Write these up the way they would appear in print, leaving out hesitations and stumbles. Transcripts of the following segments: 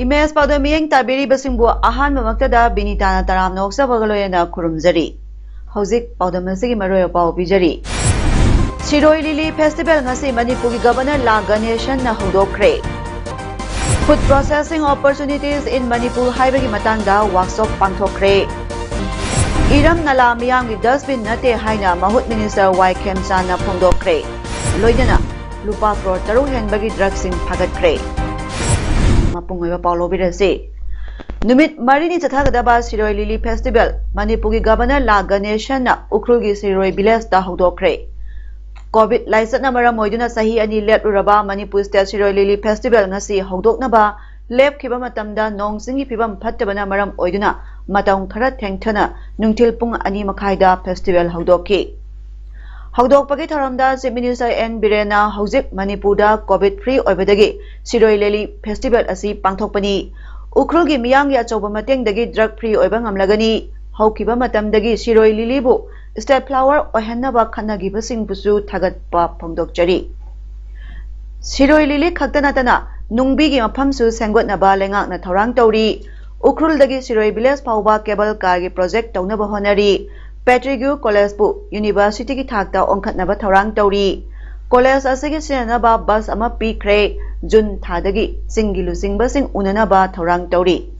Imes PAODAM tabiri basingbu ahan mamaktada binitana taram noksa bagaloyana kurumjari. Hauzik PAODAM asigi maroya pau bijari. Shiroi Lili Festival ngasi Manipur Governor La Ganeshan na hudokre. Food processing opportunities in Manipur haibagi matangda workshop pangthokre. Iram nala miyamgi dustbin nate haina mahut minister Y Kemchan na phongdokre. Loidana lupa crore taru henbagi drugs sing phagatkhre. Mapungoy Paulo Birase. Numit Marini Chathagadaba Shiroi Lili Festival, Manipur Governor La Ganeshan na Ukrulgi Shiroi Biles da Hudokre. COVID Laisat Namara Moiduna Sahi Ani Let Uraba Manipur State Shiroi Lili Festival ngasi Hudok Naba, Lep Kibamatamda Nong Singi Pibam Patabana Maram Oiduna, Matang Karat Tengtana, Nungtil Pung Ani Makaida Festival Hudoki. Hawdok pagi tharamda Chief Minister N Birena Hauzik Manipurda COVID free oibadagi Shiroi Lili Festival asi pangthokpani Ukrulgi miyamgi achoba matengdagi drug free oiba ngamlagani haukiba matamdagi Shiroi Lili bu state flower oihannaba khannagiba singbusu thagatpa phongdokjari Shiroi Lili khaktanatana nungbigi maphamsu sengotnaba lengakna thorang tawri Ukruldagi Shiroi village phauba cable car gi project tawnaba honari Patrick College bu University ki thakta ongkhatnaba thorang tawri College asigi sinanaba bus ama pikre Jun thadagi singilu singba sing unanaba thorang tawri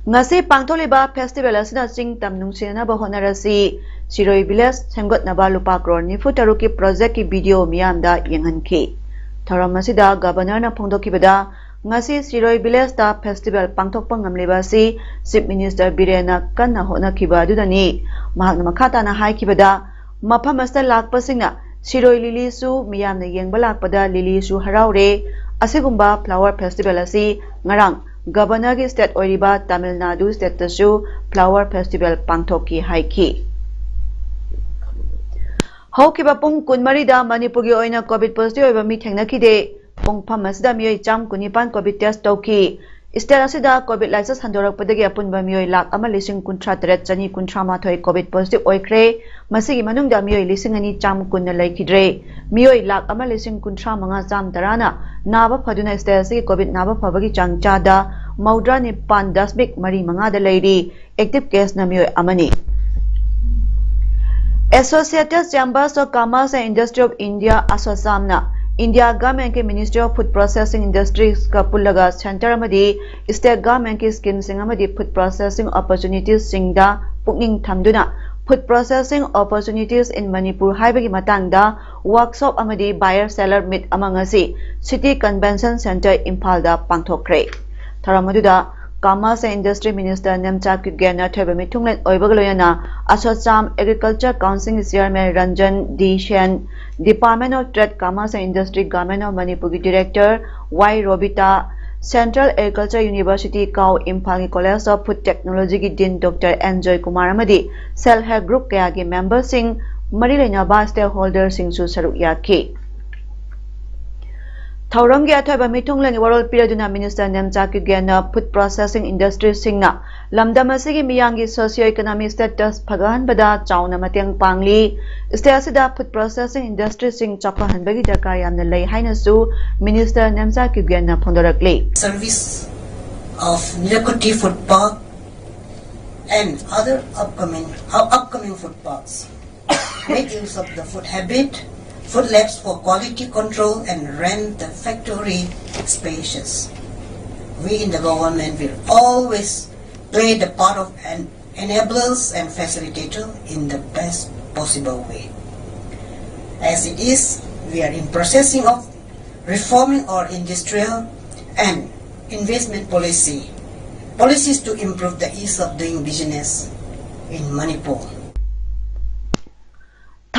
Ngasi pangtholiba festival asina sing tamnung sinanaba honarasi Shiroi village sengotnaba lupa crore nifu taruki project ki video miyamda yenghanki thoram asida governor na phongdokibada ngasi Shiroi village da festival pangthokpa ngamleba si Chief Minister Birena kanna hona kiba dudani mahakna makhata na haikibada mafam asta lakpa singna Shiroi Lili su miyamna yengba lakpada Lili su haraure asigumba flower festival asi ngarang governor gi state oiriba Tamil Nadu state tasu flower festival pangthokki haiki haukiba pung kunmari da Manipur gi oina covid positive oiba mi thengnakide Pongpam asida miyoi cham kunipan COVID test tauki. State asida COVID license handorakpadagi apunba miyoi lak ama lising kuntra teret chani kuntra mathoi COVID positive oikre. Masigi manungda miyoi lising ani cham kunna laikidre. Miyoi lak ama lising kuntra manga cham tarana. Naba phaduna state asigi COVID naba phabagi changchada. Maudra ni pan dasbik mari manga da lairi. Active case na miyoi amani. Associated Chambers of Commerce and Industry of India Assamna India government ke Ministry of Food Processing Industries ka pullaga center amadi state government ke scheme sing amadi food processing opportunities singda pukning thamduna food processing opportunities in Manipur haibagi matangda workshop amadi buyer seller meet amangasi City Convention Center Imphal da pangthokre tharamadуда Commerce and Industry Minister Nemchak Gena Thebami Tunglen Oibagaloyana Assam Agriculture Council Chairman Ranjan D. Shen Department of Trade Commerce and Industry Government of Manipur Director Y. Robita Central Agriculture University Kau Imphal College of Food Technology Dean Dr. Enjoy Kumar Amadi Self Help Group Kayagi Member Singh Marilena Ba Stakeholder Singh Su Saruk Yaki Thauramgi athoiba mitunglang warol piraduna Minister Nemchak Gena Food Processing Industry Singna lamdam asigi miyangi socio-economic status phagahan bada chauna mateng pangli state asida food processing industry sing chaphan bagi darkar yamna lei haina su Minister Nemchak Gena phondorakle service of Nilakoti Food Park and other upcoming food parks make use of the food habit food labs for quality control and rent the factory spaces. We in the government will always play the part of an enablers and facilitator in the best possible way. As it is, we are in processing of reforming our industrial and investment policies to improve the ease of doing business in Manipur.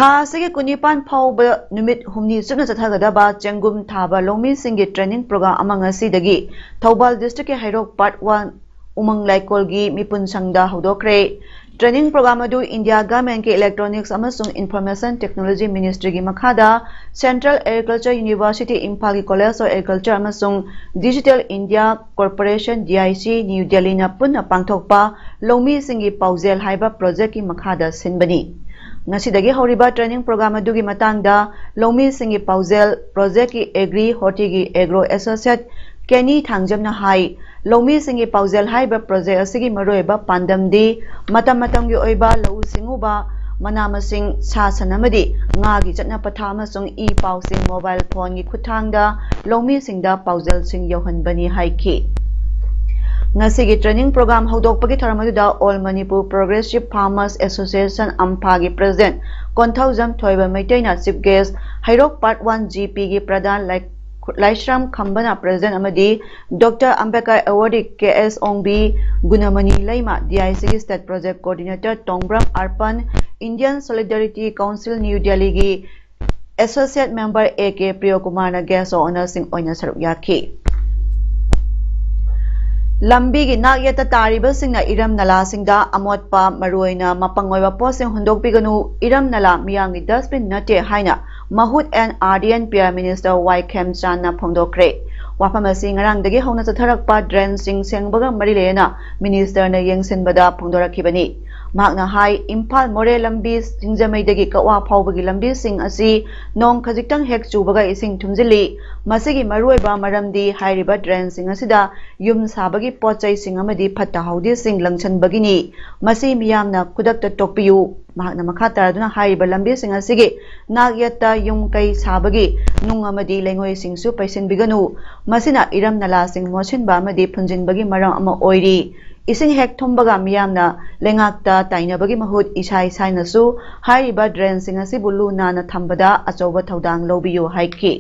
Tha sigi kunipan phauba numit humni subna chathagadaba chengum thaba longmi singi training program amang asidagi Thoubal district ke Hairok part 1 umang laikolgi mipun sangda hodokre training program adu India government ke electronics amasung information technology ministry gi makhada Central Agriculture University Imphal gi College of Agriculture amasung Digital India Corporation DIC New Delhi na punna pangthokpa longmi singi paujel haiba project gi makhada sinbani Nasidagi horiba training program adugi matangda longmi singi paujel project ki agri horti gi agro associate Kenny Thangjamna hai longmi singi paujel haiba project asigi maroiba pandamdi matam gi oiba lau singuba manamasing sasanamadi nga gi chatna patha amasung e pausing mobile phone gi khuthangda longmi singda paujel sing yohanbani haiki Ngasigi training program hodokpagi tharamadda All Manipur Progressive Farmers Association Amphagi President Konthaujam Thoiba Maitaina Chief Guest Hairok Part 1 GP gi Pradhan Laishram Khambana President Amadi Dr. Ambekar Awardee KS Ongbi Gunamani Laima DIC State Project Coordinator Tongbram Arpan Indian Solidarity Council New Delhi gi Associate Member AK Priyokumar na guest honor sing oina saruk yaki Lambi gi nak yata tariba singna iram nala singda amotpa maruina mapangoiba posing hundokpiganu iram nala miyangi dustbin nate haina Mahut and RDN Prime Minister Y Khemchan na phongdokre wafamasi ngarangdagi hona chatharakpa drain sing sengbaga marilena minister na yengsinbada phongdorakibani Magna hai Imphal More lambi singjamaidagi kawa phawbagi lambi sing asi nong khajiktang hek chubaga ising thumjili masigi maruiba maramdi hairiba drain sing asida yum sabagi pochai sing amadi phatta haudi sing langchanbagini masi miyamna kudakta tokpiyu Magna makata duna hairiba lambi sing asigi nagyata yum kai sabagi nung amadi lengoi singsu paisin biganu masina iram nala sing mosin ba amadi phunjinbagi maram ama oiri Ising hek thombaga miyamna lengakta tainabagi mahut isai sainasu hairiba drain sing asi bulu nana thambada achoba thodang lobiyo haiki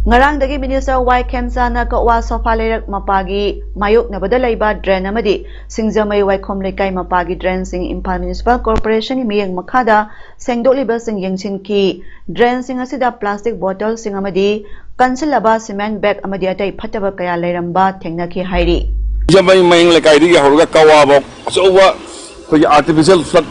Ngarangdagi Minister Y Khemchan ka wa sofa lerak mapagi mayok nabada laiba drain amadi singjamai waikhom lekai mapagi drain sing Imphal Municipal Corporation miyeng makhada sengdoliba sing yengchin ki drain sing asida plastic bottle sing amadi kansilaba cement bag amadi atai phataba kaya leiramba thengnaki hairi Jamai main lekai di hauga kawabok sowa koi artificial flood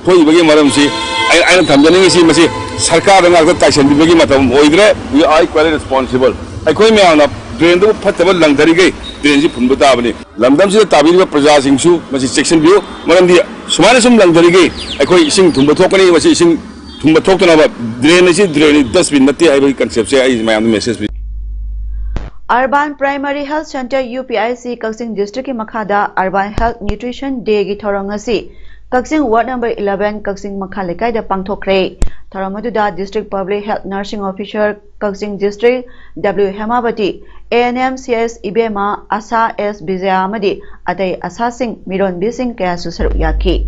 thoi bagi maram si ai thamjani si masi sarkar nga ka taisen bagi matam oidre we are quite responsible ai koi me ana drain do phataba langdari gai drain si phunba ta bani lamdam si tabi ba praja singsu masi section view maram di sumana sum langdari gai ai koi sing thumba thokani masi sing thumba thoktana ba drain si drain dustbin nati ai bagi concept se ai mayam message Urban Primary Health Center UPIC Kaksing District ki makhada Urban Health Nutrition Day gi thorong asi Kaksing Ward number 11 Kaksing makha lekai da pangthokre thoramaduda District Public Health Nursing Officer Kaksing District W Hemabati ANM CS Ibema Asa S Bizaya amadi atai asa sing miron bising kaya susaruk yaki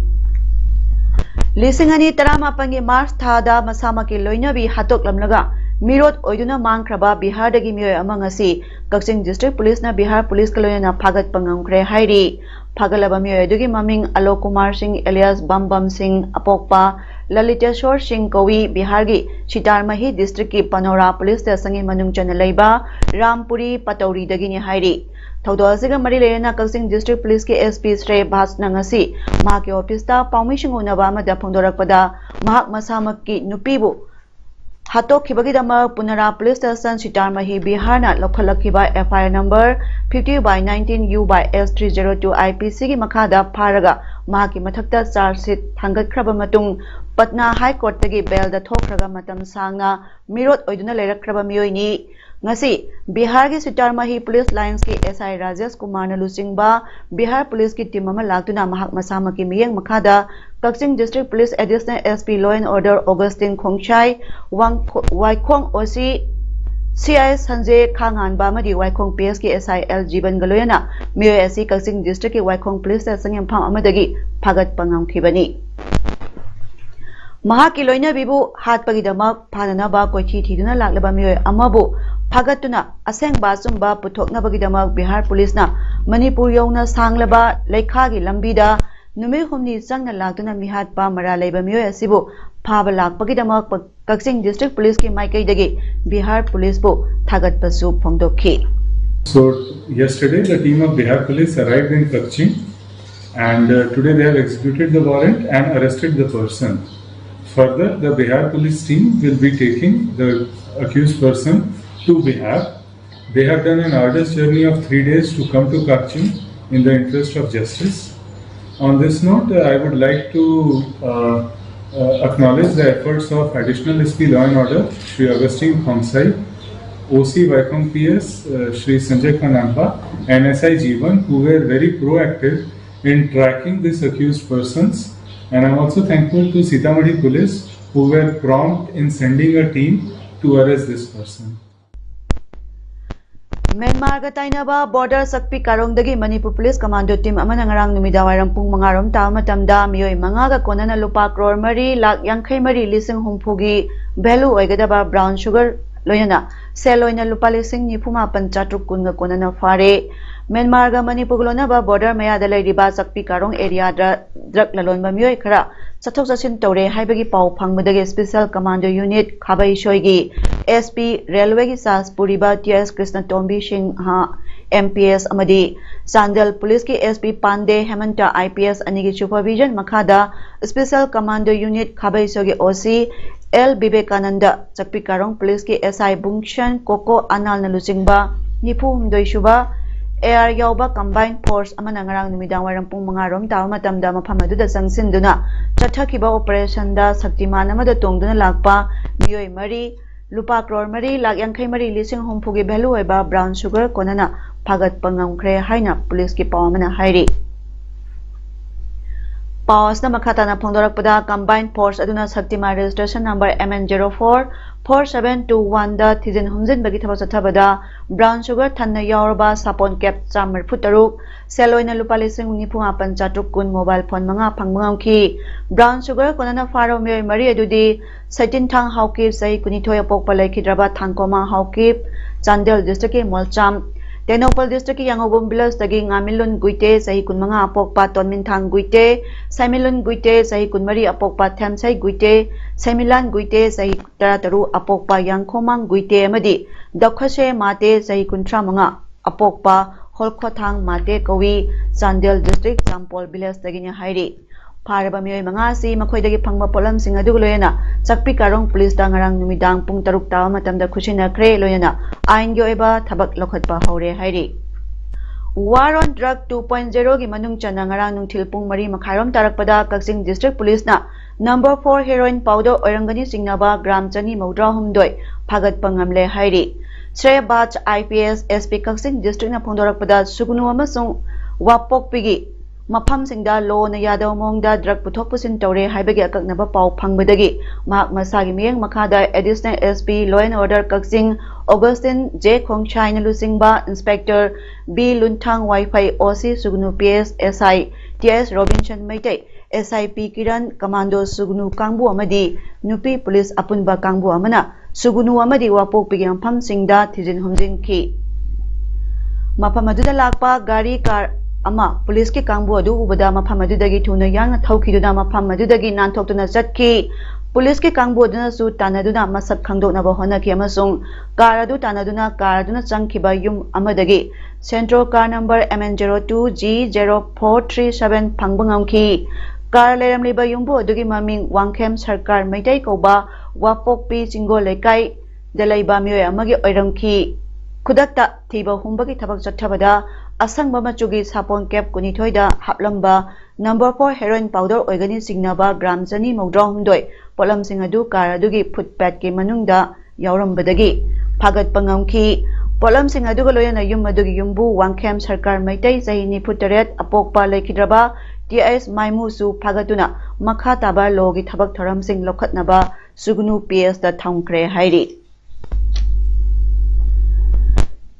Lisingani taramapangi March thada masamaki loinabi hatok lamlaga Mirot oiduna mangkraba Bihar dagi mioy amang asi Kaksing District Police na Bihar Police kaloyana phagat pangamkre hairi phagalaba mioy dugi maming Alok Kumar Singh alias Bambam Singh apokpa Laliteshwar Singh Kawi Bihar gi Chitarmahi District ki Panora Police Station gi manung chana leiba Rampuri Patauri dagi ni hairi Thaudasiga mari lerena Kaksing District Police ki SP Sre Bhas nangasi mahak office ta permission unaba ma da phongdorakpada mahak masamak ki nupibu Hatok Kibagidama Punara Police Station Chitarmahi Bihar na Lokalakiba FIR number 50/19 U/S302 IPC gi makhada pharaga mahaki mathakta charge sheet thangatkraba matung Patna High Court tagi bail da thokraga matam sangna mirot oiduna leirakkraba mioini ngasi Bihar gi Chitarmahi Police Lines ki SI Rajesh Kumar na lusingba Bihar Police ki team ama laktuna mahak masama ki miyeng makhada Kaksing District Police Additional SP Law and Order Augustine Khongchai Waikhong OC CI Sanjay Khangan Bamadi Waikhong PS ki SIL Jiban Galoyana Mioy asi Kaksing District ki Waikhong Police Station yamphang amadagi phagat pangamkhibani Mahaki loina bibu hatpagidamak phananaba koithi thiduna laklaba mioy amabu phagatuna asengba chumba puthoknabagidamak Bihar Police na Manipur yona sanglaba leikha gi lambida नुमे हुमनी चंगना लाक्तुना मिहात पा मरा लेबा मियोय असिबु फाबा लाक्पगिदमक Kakching district police की माइकैदगी Bihar police बु थागतपसु फोंदोखि. So yesterday the team of Bihar police arrived in Kaching and today they have executed the warrant and arrested the person. Further, the Bihar police team will be taking the accused person to Bihar. They have done an arduous journey of 3 days to come to Kaching in the interest of justice. On this note, I would like to acknowledge the efforts of Additional SP Law and Order, Shri Augustine Khomsai, OC Vaikom PS, Shri Sanjay Kanampa, and SI Jeevan, who were very proactive in tracking these accused persons. And I'm also thankful to Sitamarhi Police, who were prompt in sending a team to arrest this person. Myanmar ga tainaba border sakpi karongdagi Manipur Police Commando Team amana ngarang numidawairang pung mangarom ta matamda miyoi manga ga konana lupa crore mari lakh yankhai mari lising humpugi value oigadaba brown sugar loyana seloina lupa lising nifuma panchatruk kunga konana fare. Myanmar ga Manipur lona ba border maya dalai riba sakpi karong area drug lalon ba miyoi khara chathok chachin tore haibagi pau phangmudagi special commando unit khabai shoigi SP railway gi sas puriba TS Krishna Tombi Singh ha MPS amadi Sandal police ki SP Pande Hemanta IPS anigi supervision makhada special commando unit khabai shogi OC L Vivekananda sakpi karong police ki SI Bungshan Koko Anal na lucingba nipu humdoi shuba AR yauba combined force amana ngarang numidang warang pung mangarom taw matamda mafam aduda sangsinduna chathakiba operation da saktiman amada tongduna lakpa miyoi mari lupa crore mari lakh yankhai mari lising humpugi value oiba brown sugar konana phagat pangamkhre haina police ki paw amana hairi. Paws na makhatana phongdorakpada combined force aduna saktima registration number MN04 4721 da thizin humjin bagi thaba chathabada brown sugar thanna yaurba sapon cap chamar futaruk seloina lupa lising unipunga panchatruk kun mobile phone manga phangmangki brown sugar konana faro miyoi mari adudi saitin thang haukip sai kunithoi apokpa laikhidraba thangkoma haukip Chandel district ki molcham Tenopal district ki Yangobum Bilas tagi ngamilun guite sahi kunmanga apokpa tonmin thang guite saimilun guite sahi kunmari apokpa thamsai guite saimilan guite sahi tarataru apokpa yangkhomang guite amadi dakhase mate sahi kunthra manga apokpa holkhothang mate kawi Chandel district Champol Bilas tagi nya hairi. Paraba miyoi manga si makhoidagi phangba polam sing adu loyana chakpi karong police da ngarang numidang pung taruk tawa matamda khushina kre loyana ain gi oiba thabak lokhatpa haure hairi. War on drug 2.0 gi manung chana ngarang nungthil pung mari makhairom tarakpada Kaching district police na number 4 heroin powder oirangani singnaba gram chani maudra humdoi phagat pangamle hairi. Sre Bach IPS SP Kaching district na phongdorakpada sugunu amasung wapok pigi Mafam singda lo na yadaw mongda drug puthok pusin tore haibagi akaknaba pau phangbadagi mahak masagi miyeng makhada additional SP Law and Order Kaching Augustine J Khongchai na lusingba Inspector B Lunthang Wi-Fi OC Sugnu PS SI TS Robinson Maitai SIP Kiran Commando Sugnu Kangbu amadi Nupi Police Apunba Kangbu amana Sugnu amadi wapok pigi mafam singda thizin humjing ki mafam aduda lakpa gari car ama police ke kangbu adu ubada mafam adudagi thuna yangna thaukhiduna mafam adudagi nanthokduna chatki police ke kangbu aduna su tanaduna masak khangdokna ba honaki amasung car adu tanaduna car aduna changkhiba yum amadagi central car number MN02 G0437 phangbangam ki car leramliba yumbu adugi maming wangkhem sarkar maitai koba wapokpi chingo lekai dalaiba miyoi amagi oiramki khudakta thiba humbagi thabak chathabada asangba machugi sapon cap kunithoida haplamba number 4 heroin powder oigani signaba gram chani maudra humdoi polam singadu car adugi footpath ki manungda yaurambadagi phagat pangamki polam singadu loyana yum adugi yumbu wangkhem sarkar maitai sahini futeret apokpa laikhidraba TS maimu su phagatuna makha taba logi thabak thoram sing lokhatnaba sugnu PS da thongkre hairi.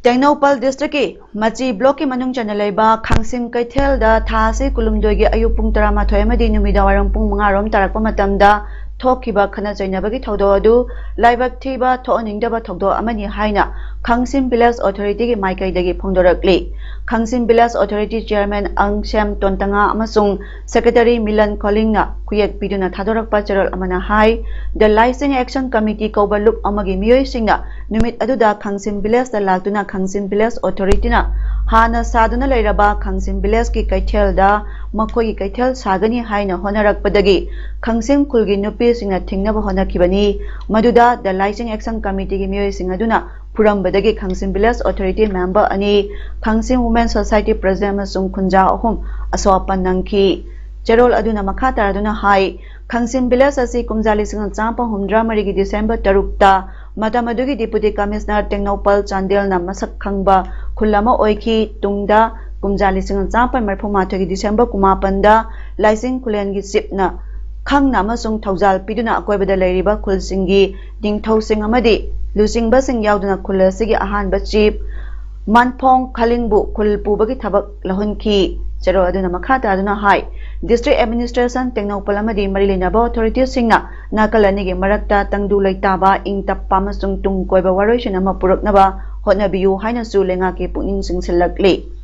Tenopal district ki Machi block ki manung chanalaiba Khangsim Kaithel da thase kulumdoi gi ayu pung 13 amadi numidawarang pung mangarom tarakpa matamda thokiba khana chainabagi thaudo adu laibak thiba thoaningdaba thaudo amani haina Khangsim Village Authority ki Maikai Phongdorakli. Khangsim Village Authority Chairman Angsem Tontanga amasung Secretary Milan Kolingna Kuyak Piduna Thadorakpa Cheral Amana Hai, the Licensing Action Committee Kobaluk Amagi Miyoi Singna, Numit Aduda Khangsim Village the Latuna Khangsim Village Authority na Hana Saduna Lairaba Khangsim Village ki Kaitel da Makoi Kaitel Sagani Haina Honarak Padagi, Khangsim Kulgi Nupi Singa Tingnaba Honakibani, Maduda the Licensing Action Committee ki Miyoi Singaduna Puram Badagi Khangsim Village Authority member ani Khangsim Women Society President Masung Kunja Ahum Aswapan Nangki Cherol Aduna Makata Aduna Hai Khangsim Village Asi Kumjali Singa Champa Humdra Marigi December Tarukta Matamadugi Deputy Commissioner Tengnopal Chandel na Masak Khangba Khulama Oiki Tungda Kumjali Singa Champa Marphumatagi December Kumapanda Laising Kulengi Sipna Khang Namasung Tauzal Piduna Akwebada Lairiba Kulsingi Ding Tausing Amadi Losing Basing Yauduna Kulasigi Ahan Bachip Manpong Kalingbu Kulpubagi Tabak Lahunki Chero Aduna Makata Aduna Hai District Administration Technopalamadi Marilinaba Authority Singna Nakalanigi Marakta Tangdu Laitaba Ing Tapamasung Tung Koiba Waration Ama Puruknaba Hotnabiu Haina Su Lengaki Puning Sing Silakli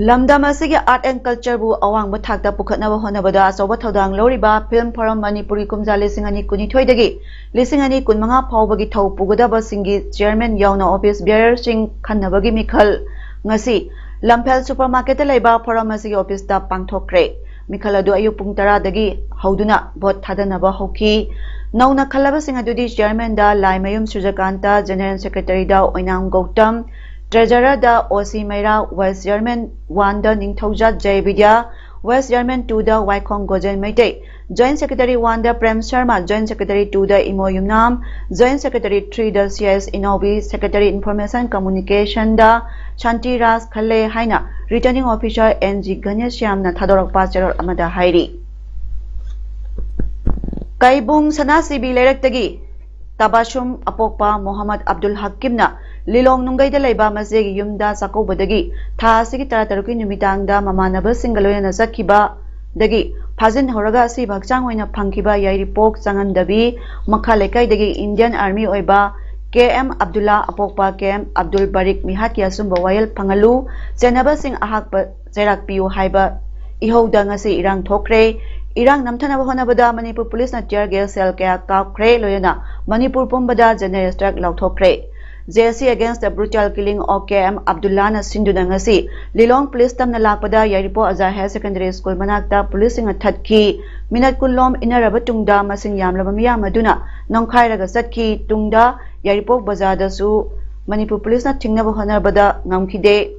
Lamdam asigi art and culture bu awang bathakta pukhatnaba honabada asoba thodang loriba film forum manipuri kumjali singani kuni thoidagi lisingani kunmanga phawbagi thau pugadaba singi chairman yauna office bearer sing khannabagi mikhal ngasi Lampel supermarket laiba forum asigi office ta pangthokre mikhal adu ayu pung 10 dagi hauduna vote thadanaba hoki nauna khalaba sing adudi chairman da laimayum sujakanta general secretary da oinam gautam Treasurer da OC Meira Vice Chairman 1 da Ningthauja Jai Vidya Vice Chairman 2 da Waikong Gojen Meite Joint Secretary 1 da Prem Sharma Joint Secretary 2 da Imo Yumnam Joint Secretary 3 da CS Inobi Secretary Information Communication da Shanti Ras Khale Haina Returning Officer NG Ganesham na Thadorak Pacharal Amada Hairi Kaibung Sana Sibi Lerektagi Tabashum Apokpa Muhammad Abdul Hakim na Lilong Nungay Dalaiba Masegi Yumda Sako Badagi, Tasiki Tararuki Numitanga, Mamanaba Singaloya Nazakiba, Dagi, Pazin Horaga Si Bakchangwina Pankiba Yairi Pok Sangan Dabi, Makalekai Dagi Indian Army Oiba, KM Abdullah Apokpa KM Abdul Barik Mihatia Sumba Wayal Pangalu, Zenaba Sing Ahakba Zerak Piu Haiba, Ihoda Ngasi Irang Tokre, Irang Namtanaba Honabada, Manipur Police na Tier Gale Cell Kaya Kre Loyana, Manipur Pumbada General Strike Lautokre. JSC against the brutal killing of KM Abdullah na Sinduna ngasi Lilong Police Tam na lakpada Yaripo Azhar High Secondary School manakta policing at Thatki Minat Kulom inaraba tungda masing yamlaba miyam maduna nongkhairaga satki tungda Yaripo Bazada su Manipur Police na tingnaba honarbada ngamkhide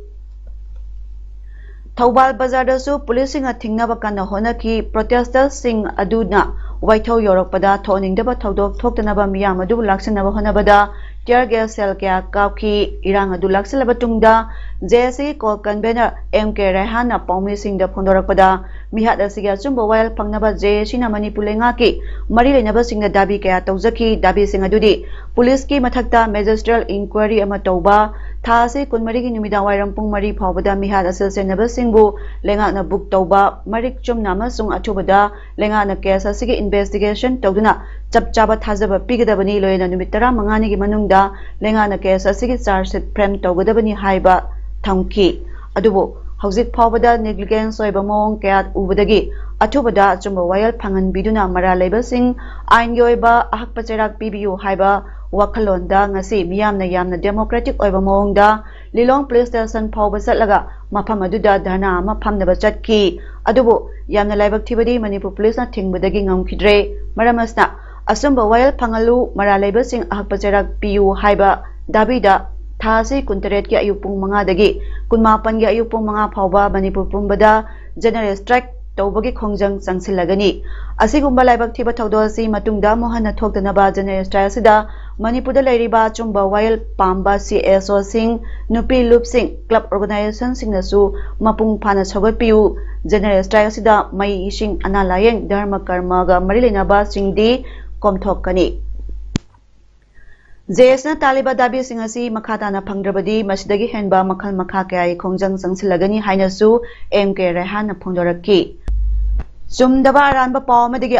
Thawbal Bazada su policing at tingnaba kana honaki protesters sing aduna Waithau Yorakpada thoningdaba thawdok thoktanaba miyam adu laksanaba honabada Tier gas cell kaya kauki irang adu laksalaba tungda JSC call convener MK Rehan na Paumi Singh da Phondorakpada mihat asiga chumba wal pangnaba JSC na Manipulenga ki marilenaba singna dabi kaya tawzaki dabi sing adudi police ki mathakta magistrate inquiry ama tawba thase kunmari ki numida wairam pung mari phawbada mihat asel senaba singbu lenga na book tawba marik chumna masung athubada lenga na case asigi investigation tawduna chapchaba thajaba pigadabani loyena numit 15 gi manungda lenga na case asigi charge sheet frame tawgadabani haiba thamki adubo hauzik phawbada negligence oiba mong kaya ubadagi athubada chumba wayal phangan biduna mara leiba sing ain gi oiba ahakpa cherak pibiu haiba wakhalonda ngasi miyamna yamna democratic oiba mongda Lilong Police Station phawba satlaga mafam aduda dharna ama phamnaba chatki adubo yamna laibak thibadi Manipur Police na thingbadagi ngamkhidre maramasna asumba wayal phangalu mara leiba sing ahakpa cherak piu haiba dabida Thasi Kuntaret ki ayupung mga dagi kunmapan gi ayupung mga phawba Manipur pumbada general strike tawbagi khongjang sangsilagani asigumba laibak thiba thawdo si matungda mohana thokdanaba general strike sida Manipurda lairiba chumba wayal pamba CSO sing nupi loop sing club organization sing nasu mapung phana sogot piu general strike sida mai ising analayeng dharma karma ga marilenaba singdi komthokani JS na taliba dabi singasi makata na pangdrabadi masidagi henba makal makha kaya khongjang sangsilagani hainasu MK Rehan na phongdoraki Sumdaba ranba pawmadagi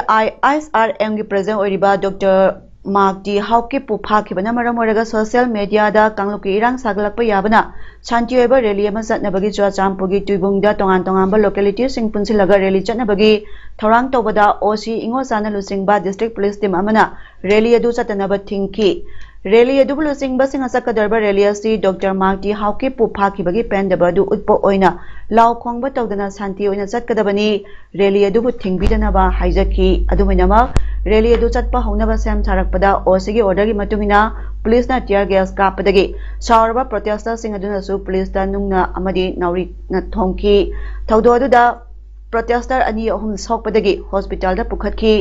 ISRM gi president oiriba Dr. Magdi hauki pupa kibana maramoraga social media da kangluki irang saglakpa yabana shanti oiba rally ama chatnabagi chuachampugi tuibungda tongan tonganba locality sing punsilaga rally chatnabagi thorang tobada OC ingo sana lusingba district police team amana rally adu chatanaba thingki rally adu lusingba sing asakadarba rally asi Dr. Magdi hauki pupa kibagi pendaba du utpo oina law khongba tawdana shanti oina chatkadabani rally adu thingbidanaba haijaki adumainama rally adu chatpa honaba sem tharakpada OC gi order gi matungina police na tear gas kapadagi saurba protester sing aduna su police ta nungna amadi nauri na thongki thawdo adu da protester ani ahum sokpadagi hospital da pukhatki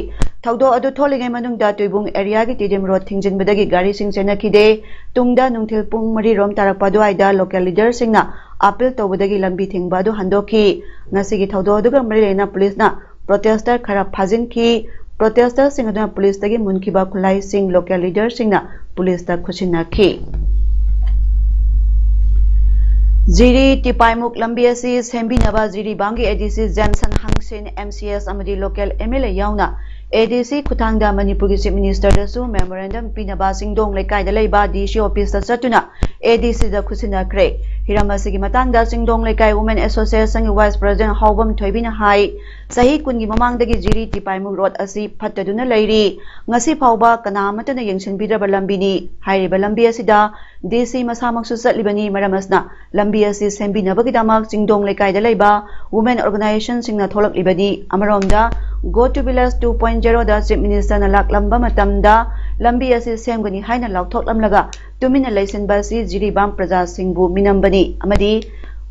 thawdo adu tholigai manung da tuibung area gi tidim road thingjinbadagi gari sing chenakide tungda nungthil pung mari rom tarakpa du aida local leader singna appeal tawbadagi lambi thingba du handoki ngasi gi thawdo adu ga mari lena police na protester khara phajinki protester sing aduna police tagi munkiba khulai sing local leader singna police ta khusinaki Ziri Tipaimuk lambi asi sembinaba Ziri bangi ADC Jensen Hangsin MCS amadi local MLA yauna ADC Kutangda Manipur Chief Minister dasu memorandum pinaba singdong lekai da leiba DC office ta chatuna ADC da khusinakre hiramasi gi matangda singdong lekai women association vice president Hawbam Thoibina hai sahi kungi mamangdagi Ziri Tipaimuk road asi phattaduna leiri ngasi phawba kanamatana yengsinbidaba lambini hairiba lambi asida DC masamaksu chatlibani maramasna lambi asi sembinabagi damak singdong lekai da leiba women organization singna tholaklibani amaromda Go to Village 2.0 da Chief Minister na laklamba matamda lambi asi semgani haina laukthoklamlaga tumina laisinba si Jiribam Praja Singbu minambani amadi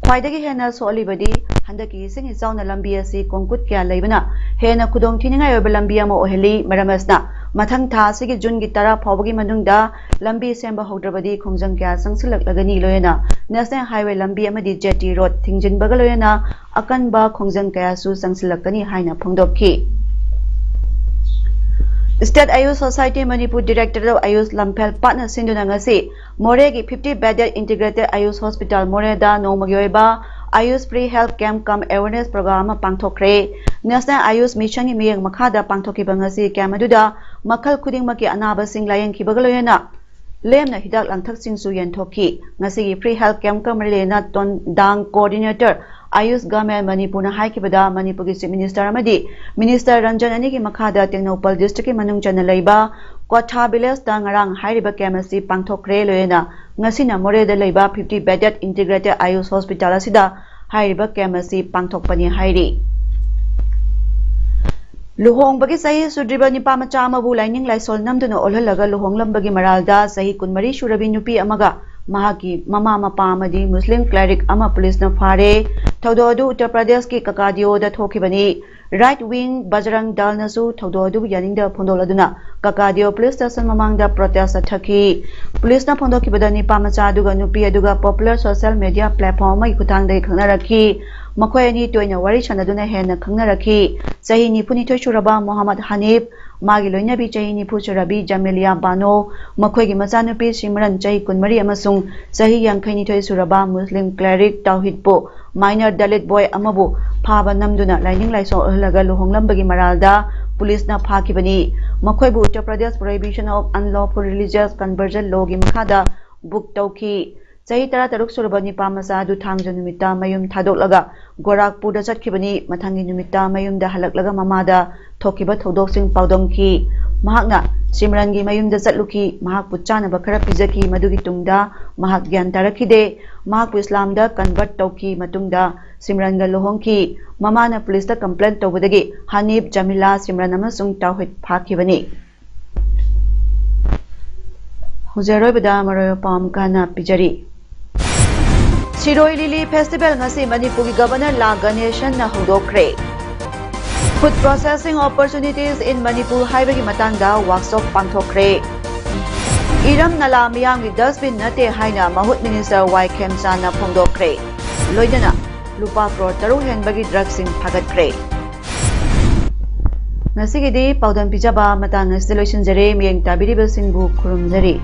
khwaidagi hena solibadi handaki singi chauna lambi asi kongkut kya leibana hena khudong thiningai oba lambi ama oheli maramasna mathang tha sigi June gi tara phawbagi manungda lambi semba hodrabadi khongjang kya sangsilaklagani loyena National Highway lambi amadi Jetty Road thingjinbaga loyena akanba khongjang kya su sangsilakani haina phongdokki State Ayush Society Manipur Director of Ayush Lamphel Partner Sinduna ngasi Moregi 50 bedded integrated Ayush Hospital Moreda Nomagyoiba Ayush Free Health Camp Come Awareness Program pangthokre National Ayush Mission gi miyeng makhada pangthokiba ngasi camp aduda makhal khudingmaki anaba sing layeng kibagaloyena lemna hidak langthak singsu yenthoki ngasi gi Free Health Camp Come Relena Ton Dang Coordinator Ayush Government Manipur na haikibada Manipur gi Chief Minister amadi Minister Ranjan ani gi makhada Tengnopal District ki manung chana leiba Kotha Village ta ngarang hairiba chemistry pangthokre loyena ngasina Moreda leiba 50 bedded integrated Ayush Hospital asida hairiba chemistry pangthokpani hairi Luhong bagi sahi sudriba nipa macha amabu laining laisol namduna olhalaga luhong lambagi maralda sahi kunmari shurabi nupi amaga mahaki mama mapa amadi Muslim cleric ama police na phare thawdodu Uttar Pradesh ki Kakadio da thokibani right wing Bajrang Dal nasu thawdodu yaningda phondoladuna Kakadio police station mamangda protest athaki police na phondokibada nipa macha aduga nupi aduga popular social media platform mai khutangdai khangnaraki makhoi ani toina wari chanaduna hena khangnaraki sahi nipuni thoi suraba Muhammad Hanif magi loinabi chahi nipu churabi Jamelia Bano makhoi gi machanupi Simran chahi kunmari amasung sahi yangkhaini thoi suraba Muslim cleric Tauhid po minor Dalit boy amabu phaba namduna lining laiso laga luhonglambagi maralda police na phakibani makhoi bu Uttar Pradesh Prohibition of Unlawful Religious Conversion law gi makhada book tauki Sahi tara taruk suraba nipa macha adu thangja numita mayum thadolaga Gorakhpur da chatkibani mathangi numita mayum da halaklaga mamada thokiba thodok sing paudongki mahakna Simran gi mayum da chatluki mahak puchana ba khara pijaki madugi tungda mahak gyan tarakide mahak Islam da convert tauki matungda Simran ga lohongki mamana police da complaint tawbadagi Hanif Jamila Simran amasung Tauhid phakibani Hujaroi bada maroyo pam kana pijari Shiroi Lili Festival ngasi Manipur gi Governor La Ganeshan na hodokre Food processing opportunities in Manipur haiba gi matangda workshop pangthokre Iram nala miyam gi dustbin nate haina Mahut Minister Y Khemsa na phongdokre loidana lupa crore taru henbagi drugs sing phagatkre ngasi gi di paudam pijaba matang installation jare miyeng tabiri basing bu khurumjari